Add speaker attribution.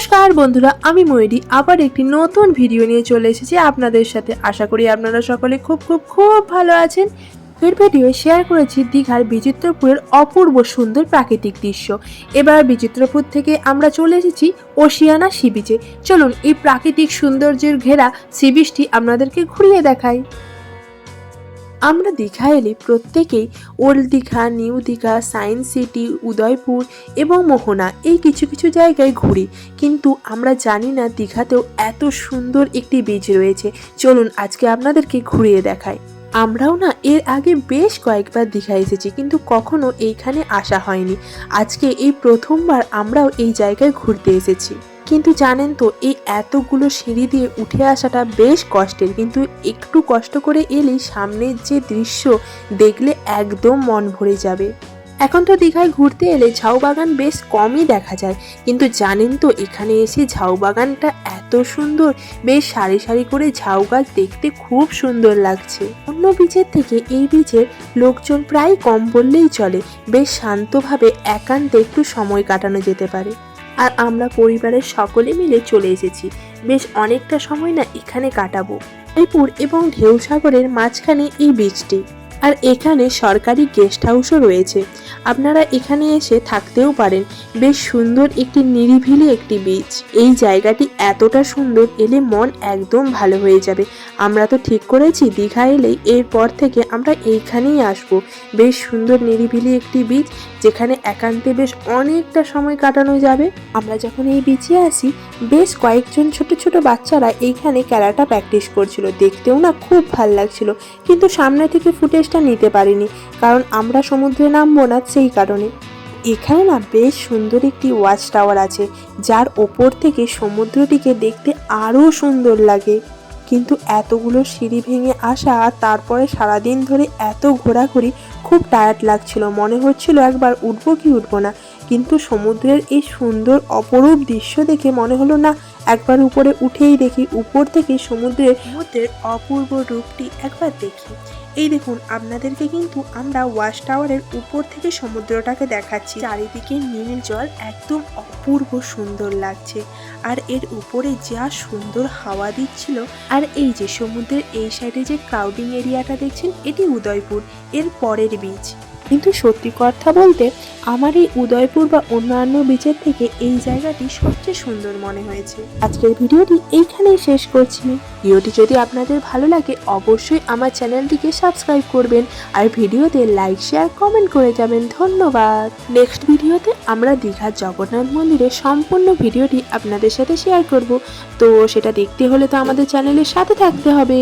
Speaker 1: নমস্কার বন্ধুরা, আমি ময়ূরী আবার একটি নতুন ভিডিও নিয়ে চলে এসেছি আপনাদের সাথে। আশা করি আপনারা সকলে খুব খুব খুব ভালো আছেন। এর ভিডিও শেয়ার করেছি দীঘার বিচিত্রপুরের অপূর্ব সুন্দর প্রাকৃতিক দৃশ্য। এবার বিচিত্রপুর থেকে আমরা চলে এসেছি ওশিয়ানা সি বিচে। চলুন এই প্রাকৃতিক সৌন্দর্যের ঘেরা সি বিচটি আপনাদেরকে ঘুরিয়ে দেখাই। আমরা দীঘা এলে প্রত্যেকেই old Digha, new Digha, science city, Udaipur এবং মোহনা এই কিছু কিছু জায়গায় ঘুরি, কিন্তু আমরা জানি না দীঘাতেও এত সুন্দর একটি বিচ রয়েছে। চলুন আজকে আপনাদেরকে ঘুরিয়ে দেখাই। আমরাও না এর আগে বেশ কয়েকবার দীঘা এসেছি, কিন্তু কখনো এইখানে আসা হয়নি। আজকে এই প্রথমবার আমরাও এই জায়গায় ঘুরতে এসেছি। কিন্তু জানেন তো, এই এতগুলো সিঁড়ি দিয়ে উঠে আসাটা বেশ কষ্টের, কিন্তু একটু কষ্ট করে এলেই সামনের যে দৃশ্য দেখলে একদম মন ভরে যাবে। এখন তো দীঘায় ঘুরতে এলে ঝাউ বাগান বেশ কমই দেখা যায়, কিন্তু জানেন তো এখানে এসে ঝাউ বাগানটা এত সুন্দর, বেশ সারি সারি করে ঝাউ গাছ দেখতে খুব সুন্দর লাগছে। অন্য বিচের থেকে এই বিচের লোকজন প্রায় কম বললেই চলে, বেশ শান্তভাবে একান্তে একটু সময় কাটানো যেতে পারে। আর আমরা পরিবারের সকলে মিলে চলে এসেছি, বেশ অনেকটা সময় না এখানে কাটাবো। উদয়পুর এবং ঢেউসাগরের মাঝখানে এই বিচটি, আর এখানে সরকারি গেস্ট হাউসও রয়েছে, আপনারা এখানে এসে থাকতেও পারেন। বেশ সুন্দর একটি নিরিবিলি একটি বিচ। এই জায়গাটি এতটা সুন্দর, এলে মন একদম ভালো হয়ে যাবে। আমরা তো ঠিক করেছি দীঘা এলেই এরপর থেকে আমরা এইখানেই আসবো। বেশ সুন্দর নিরিবিলি একটি বিচ, যেখানে একান্তে বেশ অনেকটা সময় কাটানো যাবে। আমরা যখন এই বিচে আসি, বেশ কয়েকজন ছোট ছোট বাচ্চারা এইখানে ক্যারাটা প্র্যাকটিস করছিল, দেখতেও না খুব ভালো লাগছিল, কিন্তু সামনে থেকে ফুটেজটা নিতে পারিনি, কারণ আমরা সমুদ্রে নামবো না সেই কারণে। এখানে না বেশ সুন্দর একটি ওয়াচ টাওয়ার আছে, যার ওপর থেকে সমুদ্রটিকে দেখতে আরও সুন্দর লাগে। কিন্তু এতগুলো সিঁড়ি ভেঙে আসা আর তারপরে সারাদিন ধরে এত ঘোরাঘুরি, খুব টায়ার্ড লাগছিল। মনে হচ্ছিল একবার উঠবো কি উঠবো না, কিন্তু সমুদ্রের এই সুন্দর অপরূপ দৃশ্য দেখে মনে হলো না, একবার উপরে উঠেই দেখি, উপর থেকে সমুদ্রের অপূর্ব রূপটি একবার দেখি। এই দেখুন, আপনাদেরকে কিন্তু আমরা ওয়াচ টাওয়ারের উপর থেকে সমুদ্রটাকে দেখাচ্ছি। চারিদিকে নীল জল, একদম অপূর্ব সুন্দর লাগছে। আর এর উপরে যা সুন্দর হাওয়া দিচ্ছিল। আর এই যে সমুদ্রের এই সাইডে যে ক্রাউডিং এরিয়াটা দেখছেন, এটি উদয়পুর, এর পরের বিচ। কিন্তু সত্যি কথা বলতে আমার এই উদয়পুর বা অন্যান্য বিচের থেকে এই জায়গাটি সবচেয়ে সুন্দর মনে হয়েছে। আজকের ভিডিওটি এইখানেই শেষ করছি। ভিডিওটি যদি আপনাদের ভালো লাগে অবশ্যই আমার চ্যানেলটিকে সাবস্ক্রাইব করবেন, আর ভিডিওতে লাইক, শেয়ার, কমেন্ট করে যাবেন। ধন্যবাদ। নেক্সট ভিডিওতে আমরা দীঘার জগন্নাথ মন্দিরের সম্পূর্ণ ভিডিওটি আপনাদের সাথে শেয়ার করব, তো সেটা দেখতে হলে তো আমাদের চ্যানেলের সাথে থাকতে হবে।